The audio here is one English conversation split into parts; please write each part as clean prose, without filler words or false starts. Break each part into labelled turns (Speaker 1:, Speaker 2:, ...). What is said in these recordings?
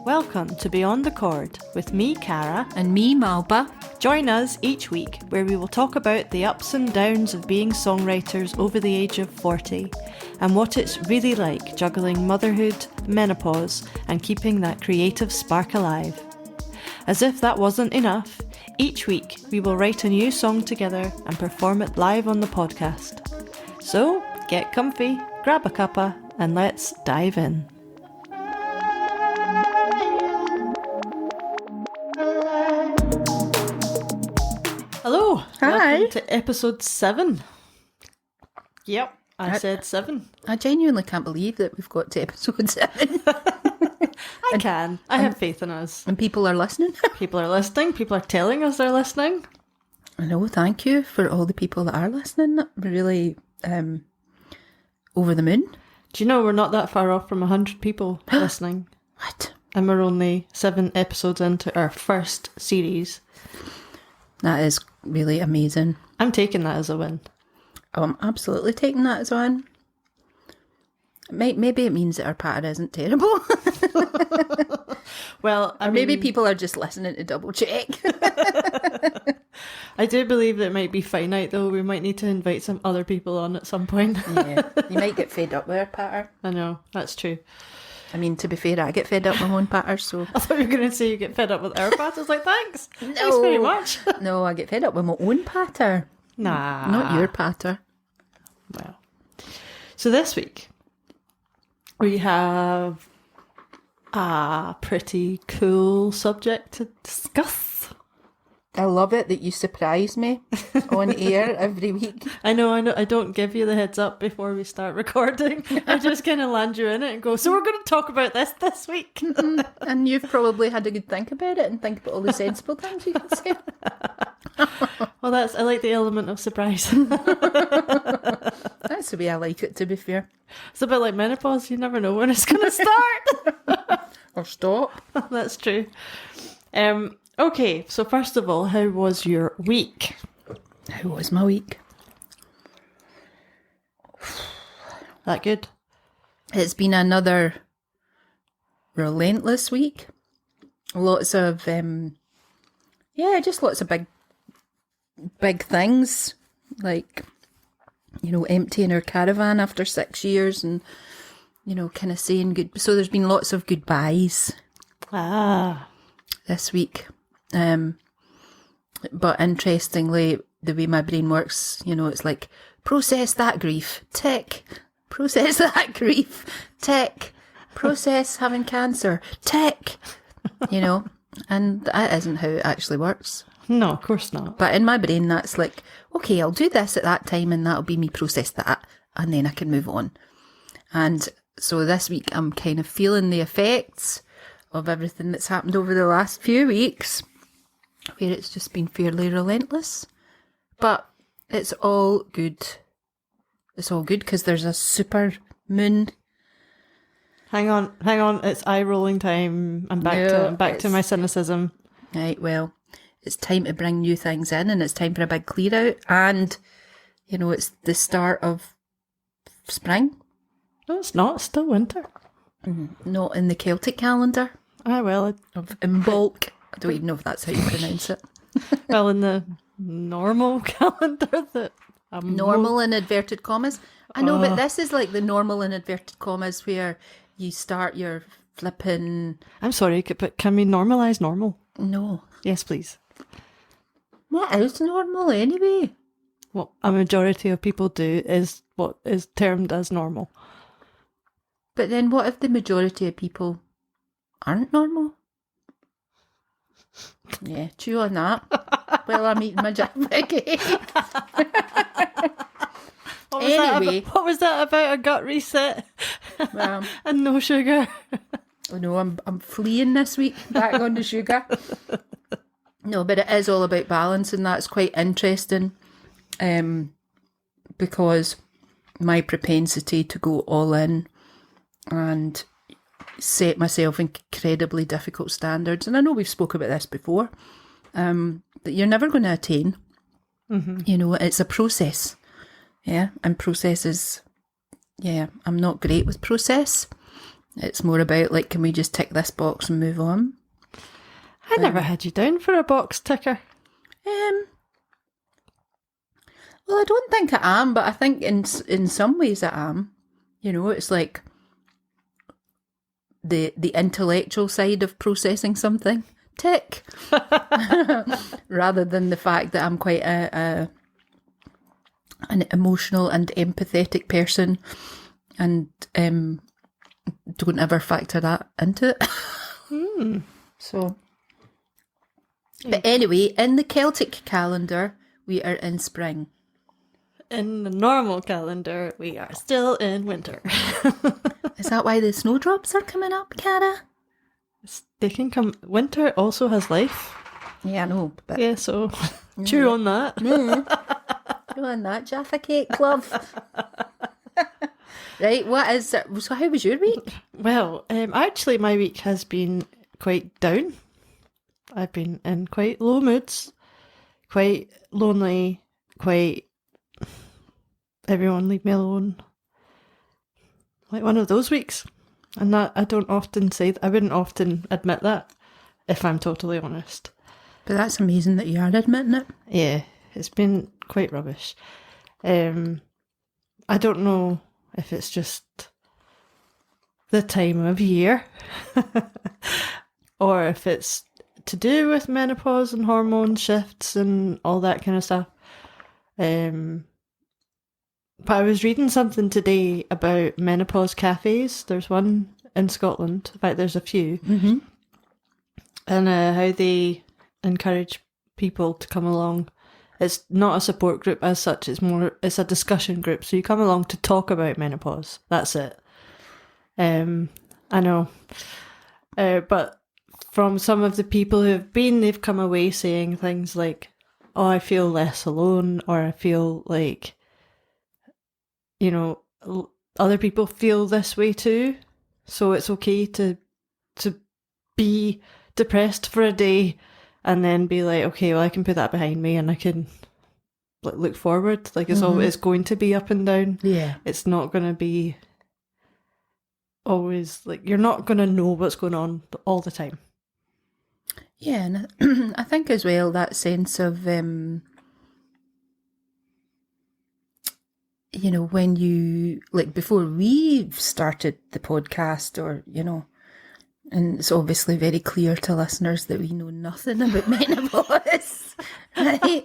Speaker 1: Welcome to Beyond The Chord with me, Caragh.
Speaker 2: And me, Malba.
Speaker 1: Join us each week where we will talk about the ups and downs of being songwriters over the age of 40 and what it's really like juggling motherhood, menopause, and keeping that creative spark alive. As if that wasn't enough, each week we will write a new song together and perform it live on the podcast. So get comfy, grab a cuppa, and let's dive in. Hello.
Speaker 2: Hi.
Speaker 1: Welcome to episode 7. Yep, I said 7.
Speaker 2: I genuinely can't believe that we've got to episode 7.
Speaker 1: I have faith in us.
Speaker 2: And people are listening.
Speaker 1: People are listening. People are telling us they're listening.
Speaker 2: I know, thank you for all the people that are listening. We're really over the moon.
Speaker 1: Do you know we're not that far off from 100 people listening?
Speaker 2: What?
Speaker 1: And we're only 7 episodes into our first series.
Speaker 2: That is really amazing.
Speaker 1: I'm taking that as a win.
Speaker 2: Oh, I'm absolutely taking that as one. Maybe it means that our patter isn't terrible.
Speaker 1: Well,
Speaker 2: maybe people are just listening to double check.
Speaker 1: I do believe that it might be finite though. We might need to invite some other people on at some point.
Speaker 2: Yeah, you might get fed up with our patter.
Speaker 1: I know, that's true.
Speaker 2: I mean, to be fair, I get fed up with my own patter, so...
Speaker 1: I thought you were going to say you get fed up with our patter. I was like, thanks.
Speaker 2: No.
Speaker 1: Thanks very much.
Speaker 2: No, I get fed up with my own patter.
Speaker 1: Nah.
Speaker 2: Not your patter.
Speaker 1: Well. So this week, we have a pretty cool subject to discuss.
Speaker 2: I love it that you surprise me on air every week.
Speaker 1: I know. I don't give you the heads up before we start recording. I just kind of land you in it and go, so we're going to talk about this week.
Speaker 2: And you've probably had a good think about it and think about all the sensible things you can say.
Speaker 1: Well, I like the element of surprise.
Speaker 2: That's the way I like it, to be fair.
Speaker 1: It's a bit like menopause. You never know when it's going to start.
Speaker 2: Or stop.
Speaker 1: That's true. Okay, so first of all, how was your week?
Speaker 2: How was my week?
Speaker 1: That good?
Speaker 2: It's been another relentless week. Lots of, just lots of big things. Like, emptying our caravan after 6 years and, kind of saying good. So there's been lots of goodbyes. This week. But interestingly, the way my brain works, it's like, process that grief, tick. Process that grief, tick. Process having cancer, tick. And that isn't how it actually works.
Speaker 1: No, of course not.
Speaker 2: But in my brain, that's like, okay, I'll do this at that time and that'll be me process that and then I can move on. And so this week, I'm kind of feeling the effects of everything that's happened over the last few weeks, where it's just been fairly relentless. But it's all good. It's all good because there's a super moon.
Speaker 1: Hang on, it's eye rolling time. I'm back to my cynicism.
Speaker 2: Right, well, it's time to bring new things in and it's time for a big clear out. And, it's the start of spring.
Speaker 1: No, it's not. It's still winter.
Speaker 2: Mm-hmm. Not in the Celtic calendar.
Speaker 1: Well,
Speaker 2: of Imbolc. I don't even know if that's how you pronounce it.
Speaker 1: Well, in the normal calendar that
Speaker 2: normal in inverted commas. I know, but this is like the normal in inverted commas where you start your flipping.
Speaker 1: I'm sorry, but can we normalise normal?
Speaker 2: No.
Speaker 1: Yes, please.
Speaker 2: What is normal anyway?
Speaker 1: What a majority of people do is what is termed as normal.
Speaker 2: But then what if the majority of people aren't normal? Yeah, chew on that. Well, I'm eating my Jack-Vicky.
Speaker 1: What was that about a gut reset and no sugar?
Speaker 2: Oh no, I'm fleeing this week, back on the sugar. No, but it is all about balance, and that's quite interesting because my propensity to go all in and set myself incredibly difficult standards, and I know we've spoken about this before, that you're never going to attain. Mm-hmm. It's a process. Yeah, and processes, I'm not great with process. It's more about, like, can we just tick this box and move on?
Speaker 1: I never had you down for a box ticker.
Speaker 2: Well, I don't think I am, but I think in some ways I am. You know, it's like the intellectual side of processing something. Tick. Rather than the fact that I'm quite an emotional and empathetic person, and don't ever factor that into it. So, but anyway, in the Celtic calendar, we are in spring.
Speaker 1: In the normal calendar, we are still in winter.
Speaker 2: Is that why the snowdrops are coming up, Cara?
Speaker 1: They can come. Winter also has life.
Speaker 2: Yeah, I know. But
Speaker 1: Yeah, so chew on that.
Speaker 2: Chew on that, Jaffa Cake, love. Right, so how was your week?
Speaker 1: Well, actually my week has been quite down. I've been in quite low moods, quite lonely, quite everyone leave me alone. Like one of those weeks. And that I don't often say I wouldn't often admit that, if I'm totally honest.
Speaker 2: But that's amazing that you are admitting it.
Speaker 1: Yeah, it's been quite rubbish. I don't know if it's just the time of year or if it's to do with menopause and hormone shifts and all that kind of stuff. But I was reading something today about menopause cafes. There's one in Scotland. In fact, there's a few.
Speaker 2: Mm-hmm.
Speaker 1: And how they encourage people to come along. It's not a support group as such. It's a discussion group. So you come along to talk about menopause. That's it. I know. But from some of the people who have been, they've come away saying things like, oh, I feel less alone, or I feel like, you know, other people feel this way too. So it's okay to be depressed for a day and then be like, okay, well, I can put that behind me and I can look forward. Like it's always going to be up and down.
Speaker 2: Yeah.
Speaker 1: It's not going to be always like, you're not going to know what's going on all the time.
Speaker 2: Yeah, and I think as well that sense of, you know, when you, like before we started the podcast, or, you know, and it's obviously very clear to listeners that we know nothing about menopause, right?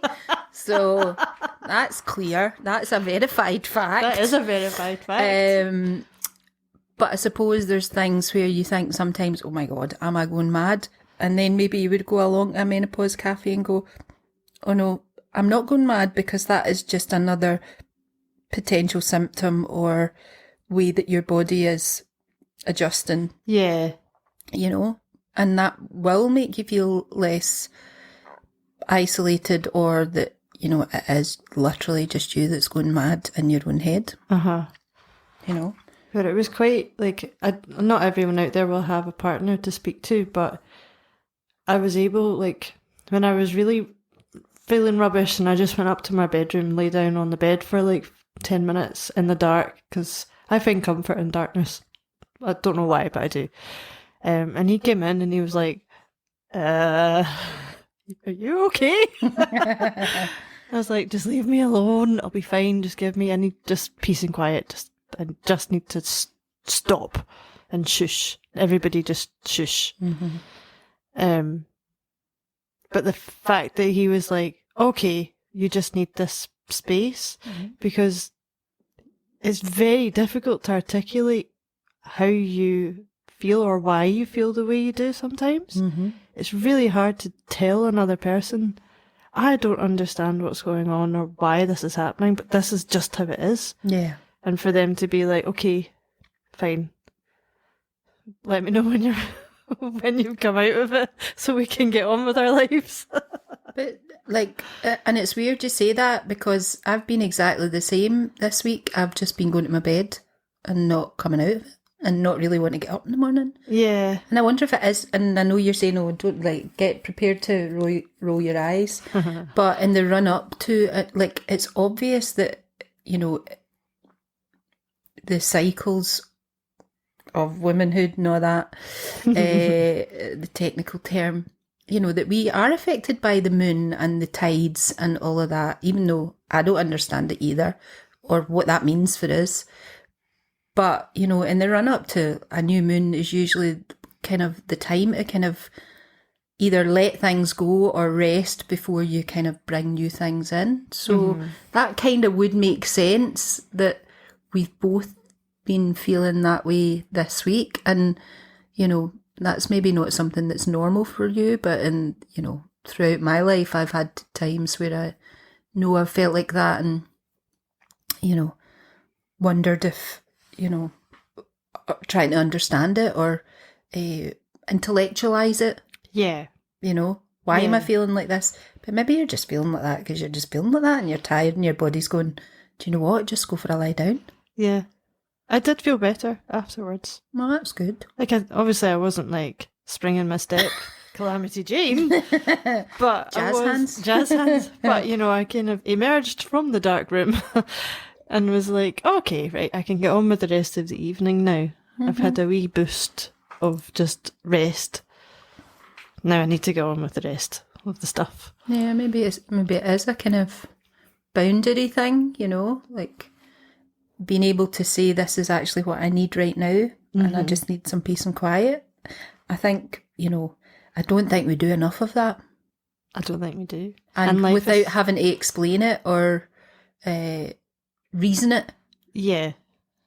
Speaker 2: So that's clear. That's a verified fact.
Speaker 1: That is a verified fact.
Speaker 2: But I suppose there's things where you think sometimes, oh my God, am I going mad? And then maybe you would go along to a menopause cafe and go, oh no, I'm not going mad, because that is just another potential symptom or way that your body is adjusting.
Speaker 1: Yeah.
Speaker 2: You know, and that will make you feel less isolated, or that, you know, it is literally just you that's going mad in your own head.
Speaker 1: Uh-huh.
Speaker 2: You know?
Speaker 1: But it was quite, like, not everyone out there will have a partner to speak to, but I was able, like, when I was really feeling rubbish and I just went up to my bedroom, lay down on the bed for like 10 minutes in the dark, because I find comfort in darkness. I don't know why, but I do. And he came in and he was like, are you okay? I was like, just leave me alone. I'll be fine. Just give me, I need just peace and quiet. I just need to stop and shush. Everybody just shush.
Speaker 2: Mm-hmm.
Speaker 1: But the fact that he was like, okay, you just need this space, because it's very difficult to articulate how you feel or why you feel the way you do sometimes. It's really hard to tell another person, I don't understand what's going on or why this is happening, but this is just how it is.
Speaker 2: Yeah.
Speaker 1: And for them to be like, okay, fine, let me know when you're when you've come out of it so we can get on with our lives.
Speaker 2: But like, and it's weird you say that, because I've been exactly the same this week. I've just been going to my bed and not coming out of it, and not really want to get up in the morning.
Speaker 1: Yeah.
Speaker 2: And I wonder if it is, and I know you're saying, oh, don't, like, get prepared to roll your eyes. But in the run up to it, like, it's obvious that, you know, the cycles of womanhood and all that, the technical term, you know, that we are affected by the moon and the tides and all of that, even though I don't understand it either, or what that means for us. But, you know, in the run up to a new moon is usually kind of the time to kind of either let things go or rest before you kind of bring new things in. So that kind of would make sense that we've both been feeling that way this week. And, you know, that's maybe not something that's normal for you, but you know, throughout my life, I've had times where I know I've felt like that and, you know, wondered if, you know, trying to understand it or intellectualize it.
Speaker 1: Yeah.
Speaker 2: You know, why am I feeling like this? But maybe you're just feeling like that because you're just feeling like that and you're tired and your body's going, do you know what? Just go for a lie down.
Speaker 1: Yeah. I did feel better afterwards.
Speaker 2: Well, that's good.
Speaker 1: Like, obviously I wasn't like springing my step, Calamity Jane, but jazz hands. But, you know, I kind of emerged from the dark room and was like, okay, right, I can get on with the rest of the evening now. I've had a wee boost of just rest. Now I need to go on with the rest of the stuff.
Speaker 2: Yeah, maybe it is a kind of boundary thing, you know, like being able to say this is actually what I need right now and I just need some peace and quiet. I think, you know, I don't think we do enough of that.
Speaker 1: I don't think we do.
Speaker 2: And without having to explain it or reason it.
Speaker 1: Yeah.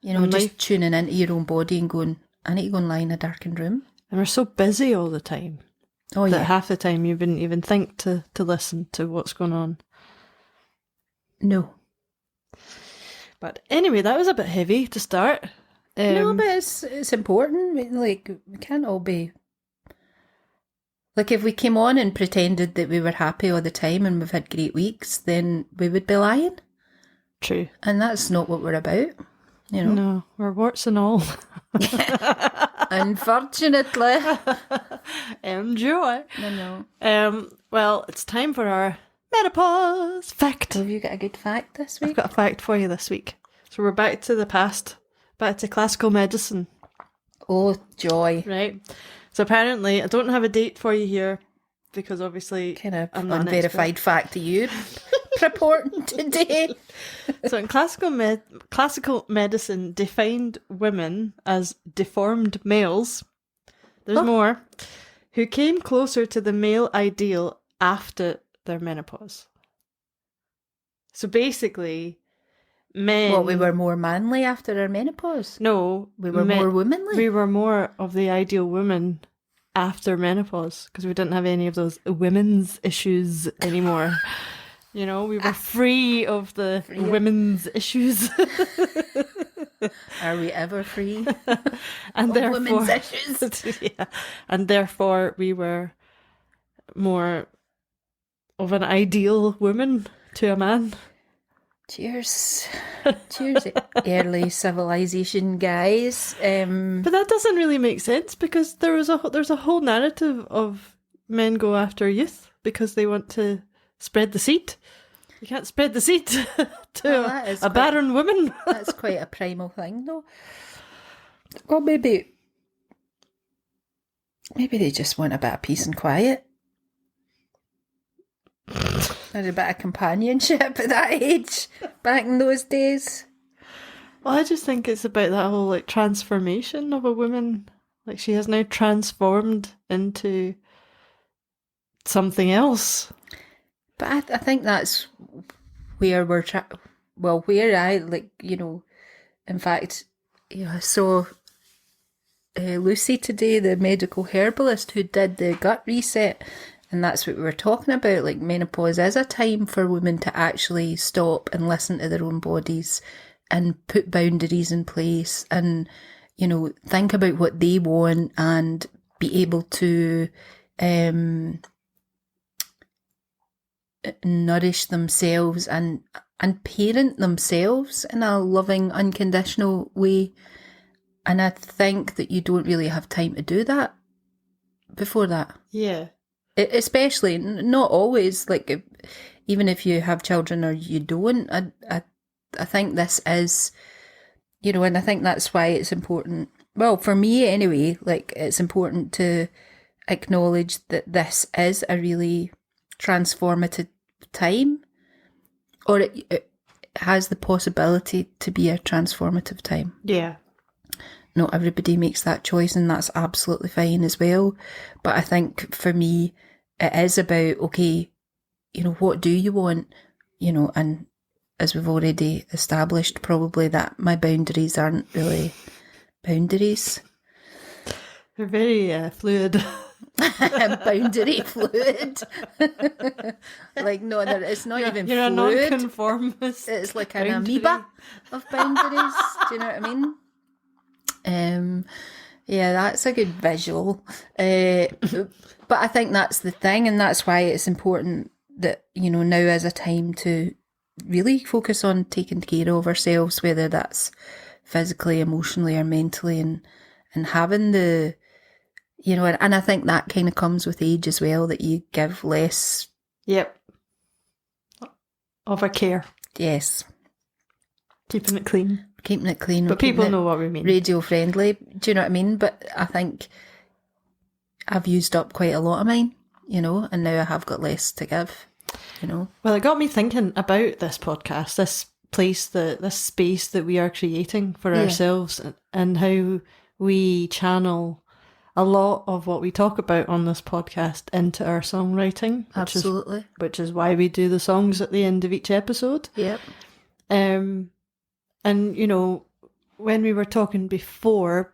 Speaker 2: You know, just tuning into your own body and going, I need to go and lie in a darkened room.
Speaker 1: And we're so busy all the time.
Speaker 2: Oh,
Speaker 1: that half the time you wouldn't even think to listen to what's going on.
Speaker 2: No.
Speaker 1: But anyway, that was a bit heavy to start.
Speaker 2: No, but it's important. Like, we can't all be... Like, if we came on and pretended that we were happy all the time and we've had great weeks, then we would be lying.
Speaker 1: True.
Speaker 2: And that's not what we're about, you know.
Speaker 1: No, we're warts and all.
Speaker 2: Unfortunately.
Speaker 1: Enjoy.
Speaker 2: No.
Speaker 1: Well, it's time for our menopause fact.
Speaker 2: Have you got a good fact this week?
Speaker 1: I've got a fact for you this week. So we're back to the past, back to classical medicine.
Speaker 2: Oh, joy.
Speaker 1: Right. So apparently, I don't have a date for you here because obviously
Speaker 2: kind of
Speaker 1: I'm not
Speaker 2: unverified fact to you reporting today.
Speaker 1: So in classical medicine defined women as deformed males, there's more, who came closer to the male ideal after their menopause. So basically, men...
Speaker 2: What, we were more manly after our menopause?
Speaker 1: No.
Speaker 2: We were more womanly?
Speaker 1: We were more of the ideal woman after menopause because we didn't have any of those women's issues anymore. You know, we were free of the women's issues.
Speaker 2: Are we ever free
Speaker 1: and
Speaker 2: of
Speaker 1: therefore,
Speaker 2: women's issues?
Speaker 1: Yeah. And therefore we were more of an ideal woman to a man.
Speaker 2: Cheers. Cheers, early civilization, guys.
Speaker 1: But that doesn't really make sense because there's a whole narrative of men go after youth because they want to spread the seed. You can't spread the seed to a barren woman.
Speaker 2: That's quite a primal thing, though. Well, maybe they just want a bit of peace and quiet. There's a bit of companionship at that age, back in those days.
Speaker 1: Well, I just think it's about that whole like transformation of a woman. Like she has now transformed into something else.
Speaker 2: But I think that's where we're where I, like, you know, in fact, you know, I saw Lucy today, the medical herbalist who did the gut reset, and that's what we were talking about. Like, menopause is a time for women to actually stop and listen to their own bodies and put boundaries in place and, you know, think about what they want and be able to nourish themselves and parent themselves in a loving, unconditional way. And I think that you don't really have time to do that before that.
Speaker 1: Yeah.
Speaker 2: Especially, not always, like, even if you have children or you don't, I think this is, you know, and I think that's why it's important well, for me anyway, like it's important to acknowledge that this is a really transformative time, or it has the possibility to be a transformative time.
Speaker 1: Yeah.
Speaker 2: Not everybody makes that choice, and that's absolutely fine as well. But I think for me, it is about, okay, you know, what do you want? You know, and as we've already established, probably that my boundaries aren't really boundaries.
Speaker 1: They're very fluid.
Speaker 2: Boundary fluid. Like, no, it's not even
Speaker 1: you're
Speaker 2: fluid.
Speaker 1: You're a non-conformist.
Speaker 2: It's like an amoeba of boundaries. Do you know what I mean? Yeah, that's a good visual. But I think that's the thing, and that's why it's important that, you know, now is a time to really focus on taking care of ourselves, whether that's physically, emotionally, or mentally, and having the, you know, and I think that kind of comes with age as well, that you give less.
Speaker 1: Yep. Of a care.
Speaker 2: Yes.
Speaker 1: Keeping it clean.
Speaker 2: Keeping it clean.
Speaker 1: But people know what we mean.
Speaker 2: Radio friendly. Do you know what I mean? But I think I've used up quite a lot of mine, you know, and now I have got less to give, you know.
Speaker 1: Well, it got me thinking about this podcast, this place, this space that we are creating for ourselves, and how we channel a lot of what we talk about on this podcast into our songwriting.
Speaker 2: Absolutely.
Speaker 1: Which is why we do the songs at the end of each episode.
Speaker 2: Yep.
Speaker 1: And, you know, when we were talking before,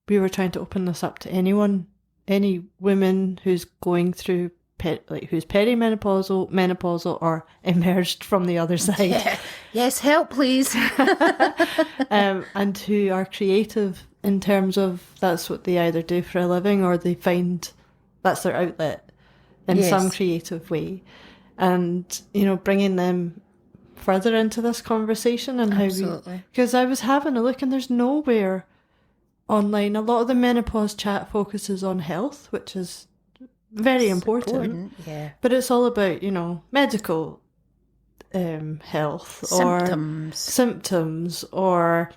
Speaker 1: we were trying to open this up to anyone, any woman who's going through, who's perimenopausal, menopausal, or emerged from the other side.
Speaker 2: Yeah. Yes, help, please.
Speaker 1: And who are creative in terms of that's what they either do for a living, or they find that's their outlet in some creative way. And, you know, bringing them further into this conversation, and
Speaker 2: Absolutely.
Speaker 1: Because I was having a look, and there's nowhere online. A lot of the menopause chat focuses on health, which is very important.
Speaker 2: Yeah.
Speaker 1: But it's all about, you know, medical health,
Speaker 2: symptoms.
Speaker 1: Or symptoms, or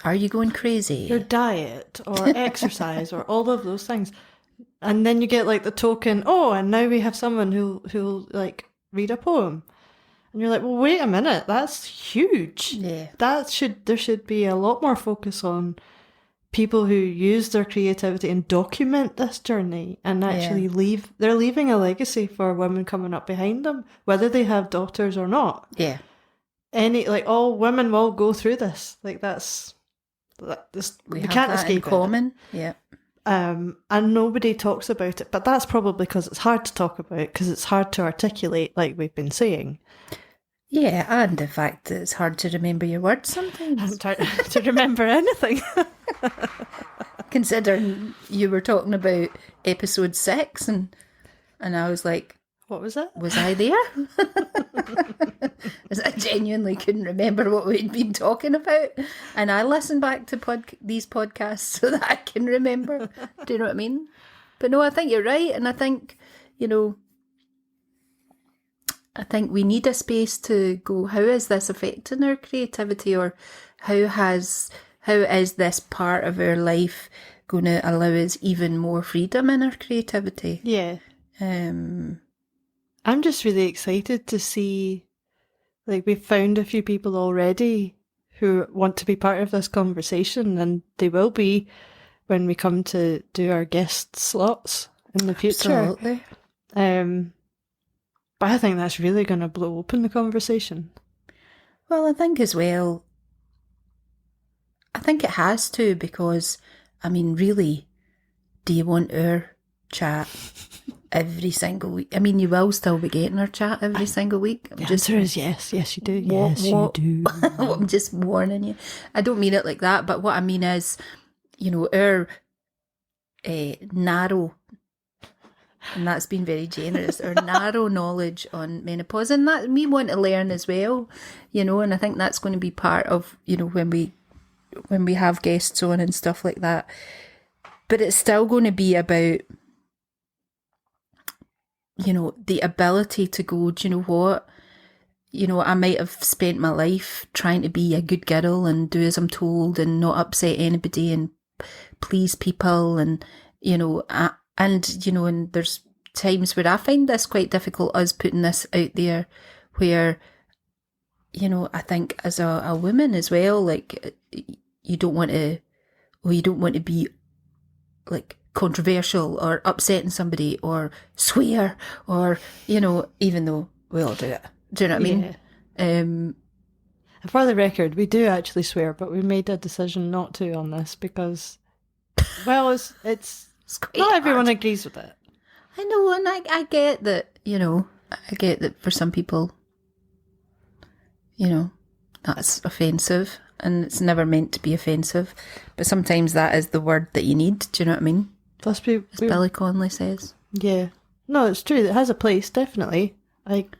Speaker 2: are you going crazy?
Speaker 1: Your diet, or exercise, or all of those things. And then you get like the token, and now we have someone who'll like read a poem. And you're like, well, wait a minute, that's huge.
Speaker 2: Yeah.
Speaker 1: There should be a lot more focus on people who use their creativity and document this journey, and actually they're leaving a legacy for women coming up behind them, whether they have daughters or not.
Speaker 2: Yeah.
Speaker 1: All women will go through this. Like we can't escape
Speaker 2: in common. Yeah.
Speaker 1: And nobody talks about it, but that's probably because it's hard to talk about, because it's hard to articulate, like we've been saying.
Speaker 2: Yeah, and the fact that it's hard to remember your words sometimes.
Speaker 1: Hard to remember anything.
Speaker 2: Considering you were talking about episode 6, and I was like,
Speaker 1: what was it?
Speaker 2: Was I there? Because I genuinely couldn't remember what we'd been talking about. And I listen back to these podcasts so that I can remember. Do you know what I mean? But no, I think you're right. And I think, you know, I think we need a space to go, how is this affecting our creativity? Or how is this part of our life going to allow us even more freedom in our creativity?
Speaker 1: Yeah. I'm just really excited to see, like, we've found a few people already who want to be part of this conversation, and they will be when we come to do our guest slots in the future.
Speaker 2: Absolutely.
Speaker 1: But I think that's really going to blow open the conversation.
Speaker 2: Well, I think as well, I think it has to, because, I mean, really, do you want our chat every single week? I mean, you will still be getting our chat every single week.
Speaker 1: The answer is yes. Yes, you do. Yes, you do.
Speaker 2: I'm just warning you. I don't mean it like that, but what I mean is, you know, our narrow, and that's been very generous, our narrow knowledge on menopause, and that we want to learn as well, you know, and I think that's going to be part of, you know, when we have guests on and stuff like that. But it's still going to be about, you know, the ability to go, do you know what? You know, I might have spent my life trying to be a good girl and do as I'm told and not upset anybody and please people, and and there's times where I find this quite difficult, us putting this out there, where I think as a woman as well, like you don't want to be like controversial or upsetting somebody or swear or even though we all do it. Do you know what I mean?
Speaker 1: And for the record, we do actually swear, but we made a decision not to on this because, well, it's not everyone agrees with it.
Speaker 2: I know, and I get that, I get that for some people, that's offensive, and it's never meant to be offensive, but sometimes that is the word that you need. Do you know what I mean?
Speaker 1: As
Speaker 2: Billy Connolly says.
Speaker 1: Yeah. No, it's true. It has a place, definitely. Like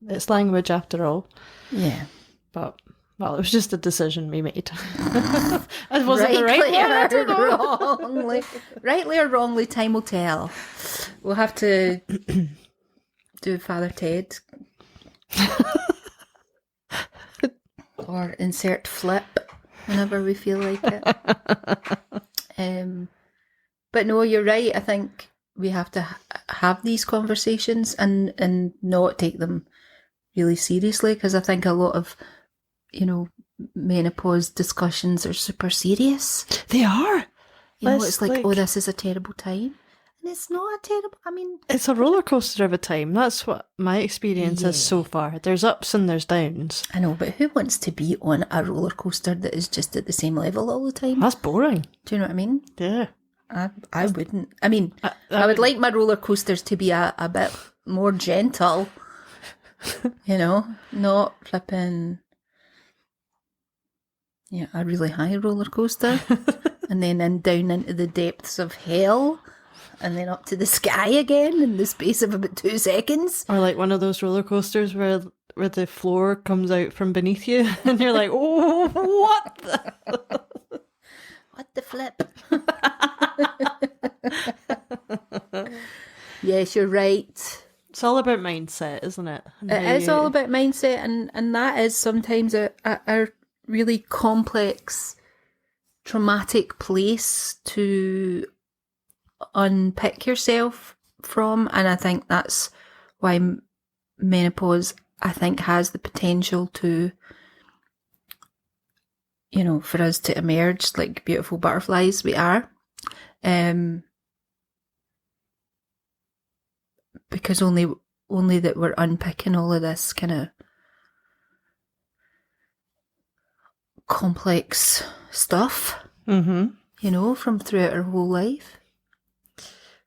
Speaker 1: it's language after all.
Speaker 2: Yeah.
Speaker 1: But, well, it was just a decision we made. It wasn't the right one, I don't know.
Speaker 2: Rightly or wrongly, time will tell. We'll have to do Father Ted. Or insert flip whenever we feel like it. But no, you're right. I think we have to have these conversations and not take them really seriously, because I think a lot of, menopause discussions are super serious.
Speaker 1: They are.
Speaker 2: It's like, oh, this is a terrible time. And it's not a terrible,
Speaker 1: it's a roller coaster of a time. That's what my experience is so far. There's ups and there's downs.
Speaker 2: I know, but who wants to be on a roller coaster that is just at the same level all the time?
Speaker 1: That's boring.
Speaker 2: Do you know what I mean?
Speaker 1: Yeah.
Speaker 2: I wouldn't. I would like my roller coasters to be a bit more gentle. Not flipping. Yeah, a really high roller coaster, and then down into the depths of hell, and then up to the sky again in the space of about 2 seconds.
Speaker 1: Or like one of those roller coasters where the floor comes out from beneath you, and you're like, oh, what the?
Speaker 2: What the flip? Yes, you're right.
Speaker 1: It's all about mindset, isn't it?
Speaker 2: It is all about mindset, and that is sometimes a really complex, traumatic place to unpick yourself from. And I think that's why menopause, I think, has the potential to, for us to emerge like beautiful butterflies we are. Because only that we're unpicking all of this kind of complex stuff, from throughout our whole life.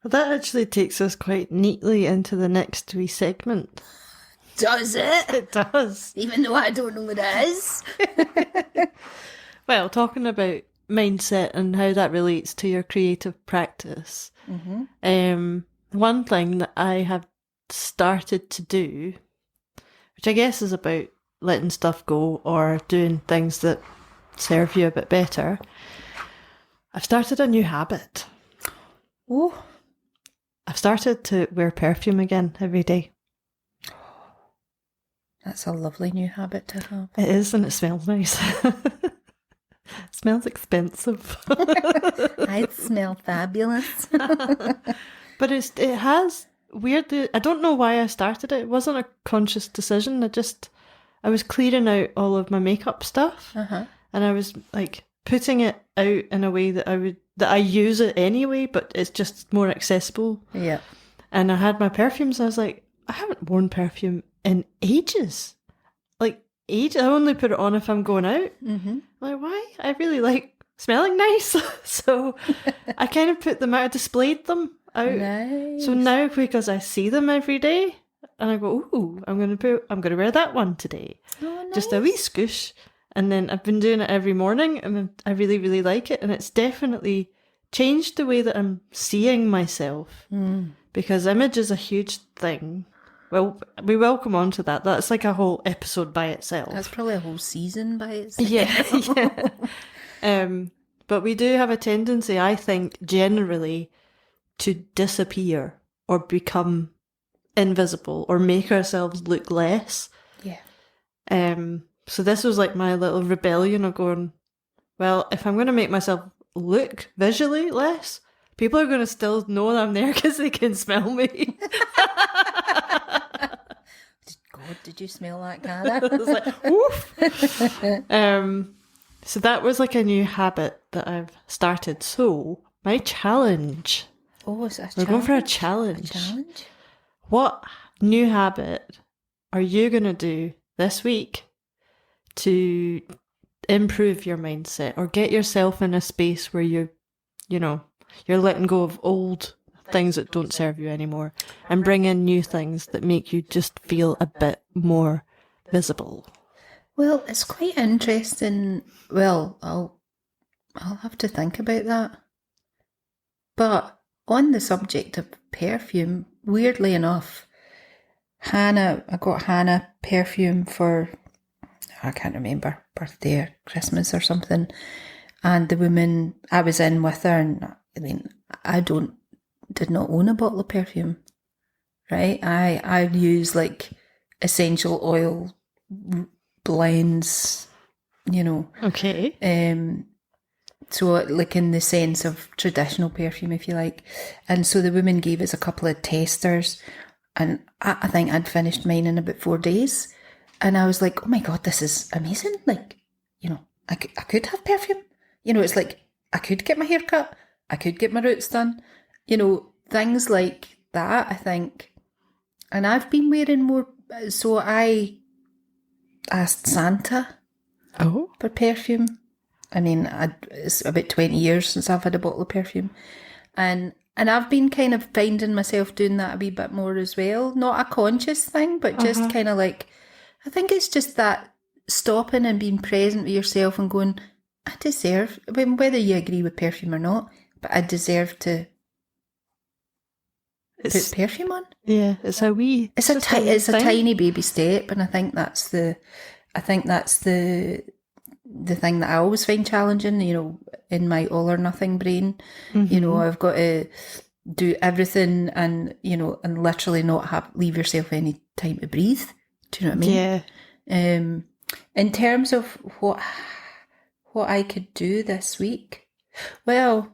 Speaker 1: Well, that actually takes us quite neatly into the next wee segment.
Speaker 2: Does it?
Speaker 1: It does.
Speaker 2: Even though I don't know what it is.
Speaker 1: Well, talking about mindset and how that relates to your creative practice. One thing that I have started to do, which I guess is about letting stuff go or doing things that serve you a bit better, I've started a new habit.
Speaker 2: Oh.
Speaker 1: I've started to wear perfume again every day.
Speaker 2: That's a lovely new habit to have.
Speaker 1: It is, and it smells nice. It smells expensive.
Speaker 2: I smell fabulous.
Speaker 1: But it has weirdly, I don't know why I started it. It wasn't a conscious decision. I was clearing out all of my makeup stuff, and I was like putting it out in a way that I use it anyway, but it's just more accessible.
Speaker 2: Yeah.
Speaker 1: And I had my perfumes. I was like, I haven't worn perfume in ages. Like ages. I only put it on if I'm going out. I'm like, why? I really like smelling nice. So I kind of put them out. I displayed them out.
Speaker 2: Nice.
Speaker 1: So now, because I see them every day, and I go, ooh, I'm gonna wear that one today.
Speaker 2: Oh, nice.
Speaker 1: Just a wee scoosh. And then I've been doing it every morning, and I really, really like it. And it's definitely changed the way that I'm seeing myself. Because image is a huge thing. Well, we will come on to that. That's like a whole episode by itself.
Speaker 2: That's probably a whole season by itself.
Speaker 1: Yeah. But we do have a tendency, I think, generally to disappear or become invisible or make ourselves look less.
Speaker 2: Yeah.
Speaker 1: So this was like my little rebellion of going, well, if I'm going to make myself look visually less, people are going to still know I'm there because they can smell me.
Speaker 2: God, did you smell that, Cara?
Speaker 1: I was like, woof. So that was like a new habit that I've started. So my challenge.
Speaker 2: Oh, is it a challenge?
Speaker 1: We're going for a challenge.
Speaker 2: A challenge?
Speaker 1: What new habit are you going to do this week to improve your mindset or get yourself in a space where you're letting go of old things that don't serve you anymore and bring in new things that make you just feel a bit more visible?
Speaker 2: Well, it's quite interesting. Well, I'll have to think about that. But on the subject of perfume, weirdly enough, I got Hannah perfume for, I can't remember, birthday or Christmas or something. And the woman I was in with her, and I mean, did not own a bottle of perfume, right? I use like essential oil blends,
Speaker 1: Okay.
Speaker 2: So like in the sense of traditional perfume, if you like. And so the woman gave us a couple of testers, and I think I'd finished mine in about 4 days. And I was like, oh my God, this is amazing. Like, I could have perfume. It's like I could get my hair cut. I could get my roots done. Things like that, I think. And I've been wearing more. So I asked Santa for perfume. I mean, it's about 20 years since I've had a bottle of perfume. And I've been kind of finding myself doing that a wee bit more as well. Not a conscious thing, but just kind of like, I think it's just that stopping and being present with yourself and going, I deserve, whether you agree with perfume or not, but I deserve to put perfume on.
Speaker 1: Yeah, it's a
Speaker 2: tiny baby step, and I think that's the thing that I always find challenging, in my all or nothing brain. I've got to do everything and literally not leave yourself any time to breathe. Do you know what I mean?
Speaker 1: Yeah.
Speaker 2: In terms of what I could do this week, well,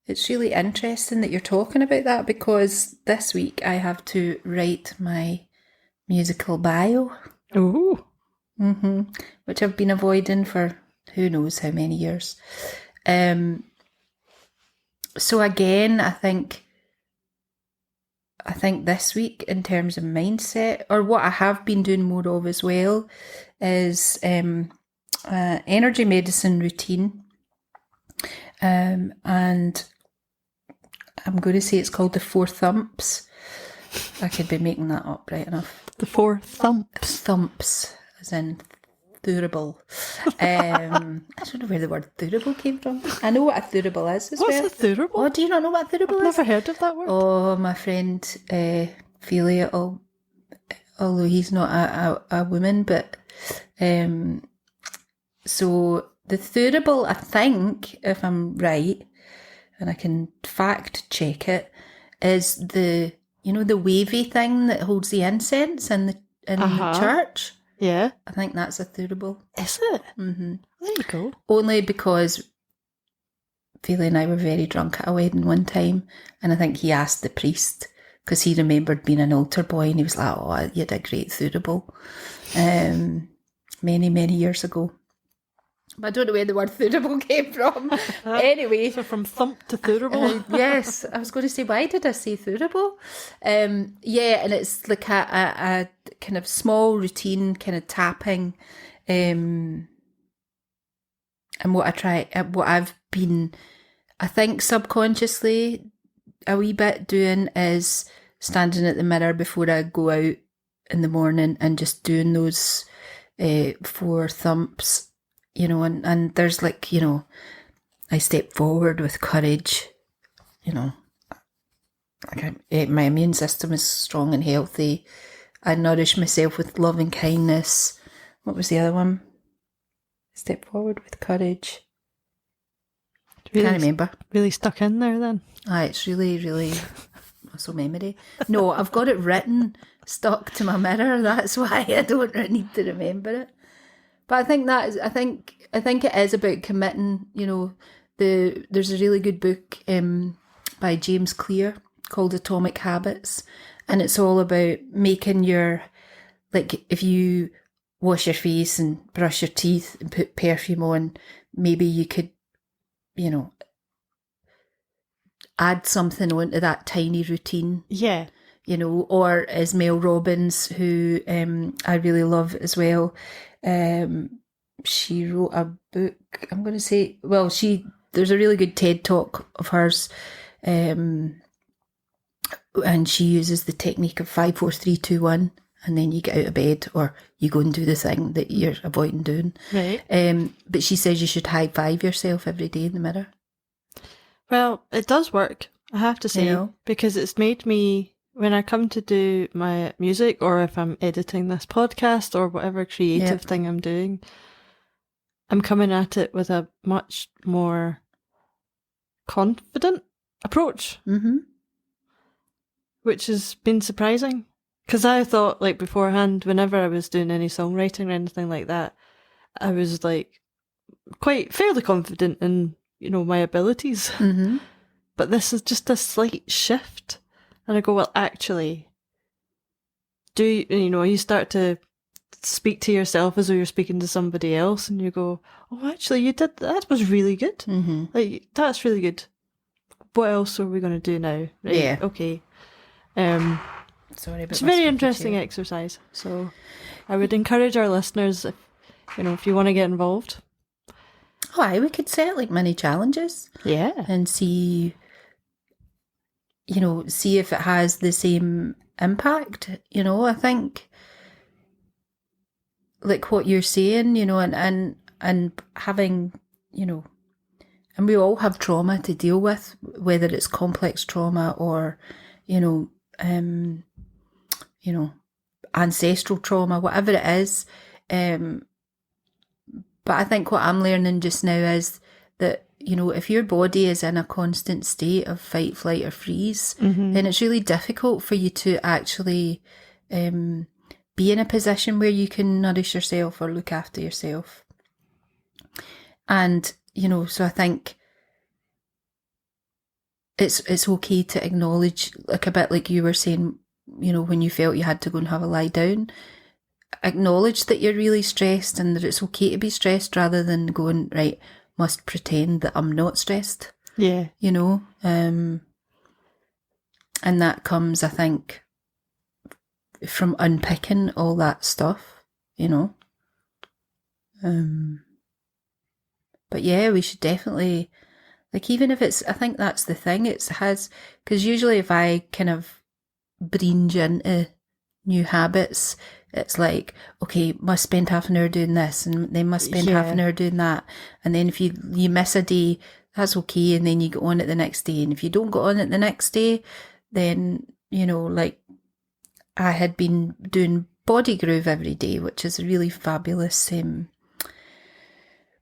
Speaker 2: it's really interesting that you're talking about that, because this week I have to write my musical bio.
Speaker 1: Ooh.
Speaker 2: Which I've been avoiding for who knows how many years. So again, I think this week, in terms of mindset, or what I have been doing more of as well, is energy medicine routine. And I'm going to say it's called the 4 thumps. I could be making that up right enough.
Speaker 1: The 4 thumps.
Speaker 2: Thumps, as in thurible. I don't know where the word thurible came from. I know what a thurible is as well.
Speaker 1: What's a thurible?
Speaker 2: Oh, do you not know what a thurible is?
Speaker 1: Never heard of that word.
Speaker 2: Oh, my friend Felia, although he's not a woman, but so the thurible, I think, if I'm right, and I can fact check it, is the wavy thing that holds the incense in the church.
Speaker 1: Yeah.
Speaker 2: I think that's a thurible.
Speaker 1: Is it?
Speaker 2: Mm-hmm.
Speaker 1: There you go.
Speaker 2: Only because Feely and I were very drunk at a wedding one time, and I think he asked the priest, because he remembered being an altar boy, and he was like, oh, you had a great thurible. Many, many years ago. But I don't know where the word thurible came from. Anyway.
Speaker 1: So from thump to thurible?
Speaker 2: Yes. I was going to say, why did I say thurible? Yeah, and it's like a kind of small routine, kind of tapping. And what I've been, I think subconsciously a wee bit doing is standing at the mirror before I go out in the morning and just doing those 4 thumps. And there's like, I step forward with courage, my immune system is strong and healthy. I nourish myself with love and kindness. What was the other one? Step forward with courage.
Speaker 1: Really,
Speaker 2: Can't remember.
Speaker 1: Really stuck in there then?
Speaker 2: It's really, really muscle memory. No, I've got it written, stuck to my mirror. That's why I don't need to remember it. But I think it is about committing, the there's a really good book by James Clear called Atomic Habits, and it's all about making your, like, if you wash your face and brush your teeth and put perfume on, maybe you could, add something onto that tiny routine.
Speaker 1: Yeah.
Speaker 2: Or as Mel Robbins, who I really love as well, she wrote a book, I'm going to say, there's a really good TED talk of hers, and she uses the technique of 5, 4, 3, 2, 1, and then you get out of bed or you go and do the thing that you're avoiding doing.
Speaker 1: Right.
Speaker 2: But she says you should high five yourself every day in the mirror.
Speaker 1: Well, it does work, I have to say, because it's made me, when I come to do my music, or if I'm editing this podcast or whatever creative thing I'm doing, I'm coming at it with a much more confident approach, which has been surprising. Because I thought, like, beforehand, whenever I was doing any songwriting or anything like that, I was, like, quite fairly confident in, my abilities. But this is just a slight shift. And I go, well, actually, you start to speak to yourself as though you're speaking to somebody else, and you go, oh, actually, you did, that was really good. Like, that's really good. What else are we going to do now? Right?
Speaker 2: Yeah.
Speaker 1: Okay.
Speaker 2: Sorry about
Speaker 1: it's a very interesting exercise. So I would encourage our listeners, if you want to get involved.
Speaker 2: Oh, aye, we could set like mini challenges.
Speaker 1: Yeah.
Speaker 2: And see if it has the same impact. I think like what you're saying, and having, and we all have trauma to deal with, whether it's complex trauma or, ancestral trauma, whatever it is. But I think what I'm learning just now is that, if your body is in a constant state of fight, flight or freeze, then it's really difficult for you to actually be in a position where you can nourish yourself or look after yourself. And, so I think it's okay to acknowledge, like a bit like you were saying, when you felt you had to go and have a lie down, acknowledge that you're really stressed and that it's okay to be stressed rather than going, right, must pretend that I'm not stressed.
Speaker 1: Yeah.
Speaker 2: And that comes, I think, from unpicking all that stuff, But yeah, we should definitely, like, even if it's, I think that's the thing, because usually if I kind of bringe into new habits, it's like, okay, must spend half an hour doing this, and then must spend half an hour doing that. And then if you miss a day, that's okay, and then you go on it the next day. And if you don't go on it the next day, then, like I had been doing Body Groove every day, which is a really fabulous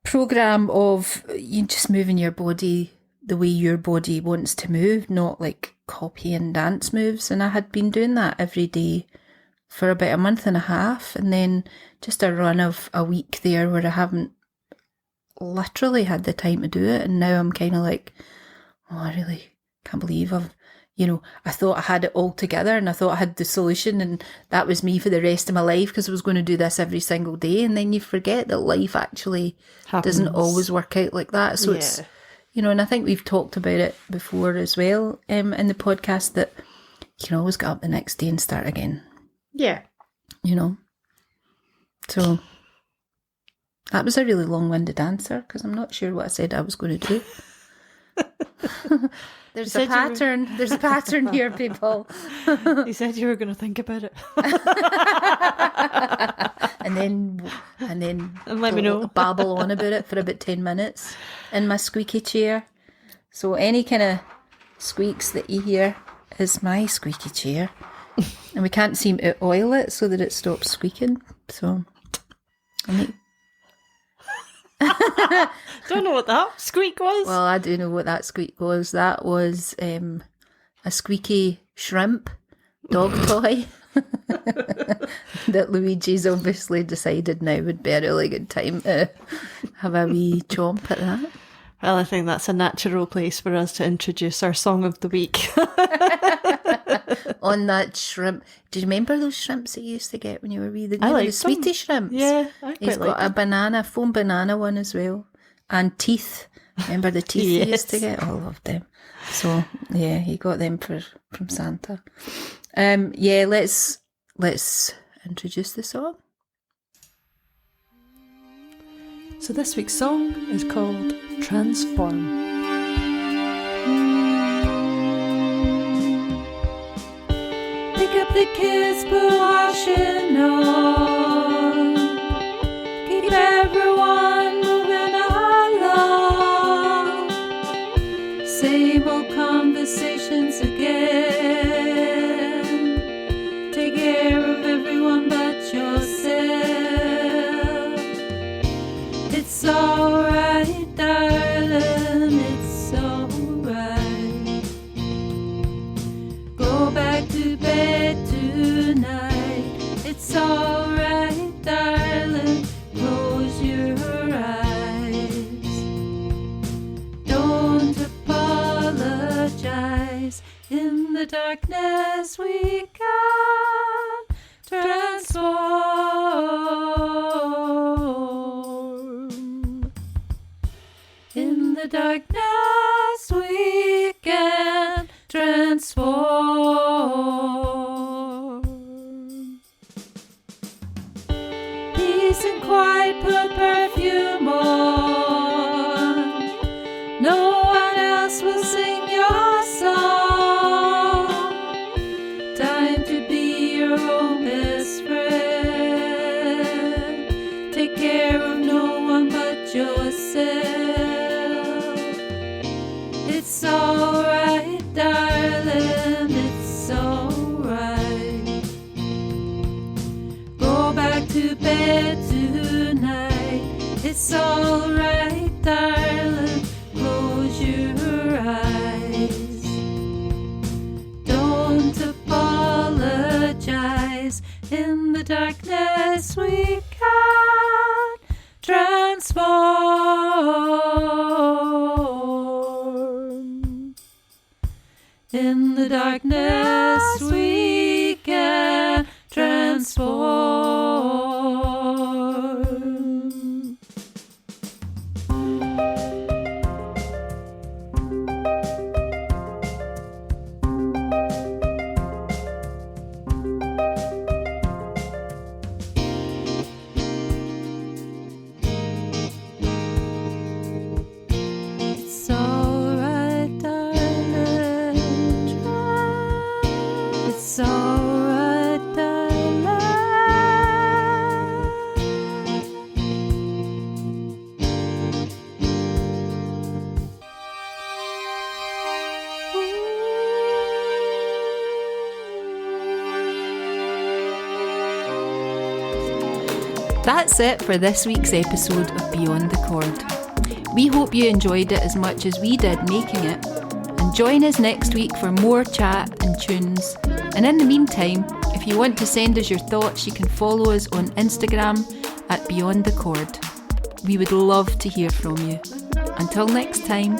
Speaker 2: program of you just moving your body the way your body wants to move, not like copying dance moves. And I had been doing that every day for about a month and a half, and then just a run of a week there where I haven't literally had the time to do it. And now I'm kind of like, oh, I really can't believe I thought I had it all together and I thought I had the solution and that was me for the rest of my life because I was going to do this every single day. And then you forget that life actually doesn't always work out like that. So it's, and I think we've talked about it before as well in the podcast, that you can always get up the next day and start again.
Speaker 1: Yeah.
Speaker 2: So that was a really long-winded answer because I'm not sure what I said I was going to do. There's a pattern. There's a pattern here, people.
Speaker 1: You said you were going to think about it.
Speaker 2: and then
Speaker 1: let me know.
Speaker 2: Babble on about it for about 10 minutes in my squeaky chair. So any kind of squeaks that you hear is my squeaky chair. And we can't seem to oil it so that it stops squeaking. So
Speaker 1: don't know what that squeak was.
Speaker 2: Well, I do know what that squeak was. That was a squeaky shrimp dog toy that Luigi's obviously decided now would be a really good time to have a wee chomp at that.
Speaker 1: Well, I think that's a natural place for us to introduce our song of the week.
Speaker 2: On that shrimp. Do you remember those shrimps that you used to get when you were wee? The
Speaker 1: like
Speaker 2: sweetie shrimps.
Speaker 1: Yeah, I quite
Speaker 2: He's got
Speaker 1: like
Speaker 2: a foam banana one as well. And teeth. Remember the teeth you used to get? Oh, I loved them. So, yeah, he got them from Santa. Yeah, let's introduce the song.
Speaker 1: So this week's song is called Transform.
Speaker 3: Pick up the kids, put washing on. Keep everyone moving along. Same old conversations again. Take care of everyone but yourself. It's alright, darling, it's alright. Go back to bed tonight. It's alright, darling, close your eyes. Don't apologize. In the darkness we can transform. In the darkness we can transform. Peace and quiet, put perfume on. No one else will sing your song. Time to be your own best friend. Take care of no one but yourself. It's alright, darling, it's alright. Go back to bed tonight. It's alright, darling, close your eyes. Don't apologize. In the darkness we can transform. In the darkness we can transform. It's alright, darling. It's alright, darling.
Speaker 2: That's it for this week's episode of Beyond the Chord. We hope you enjoyed it as much as we did making it. And join us next week for more chat and tunes. And in the meantime, if you want to send us your thoughts, you can follow us on Instagram at Beyond the Chord. We would love to hear from you. Until next time.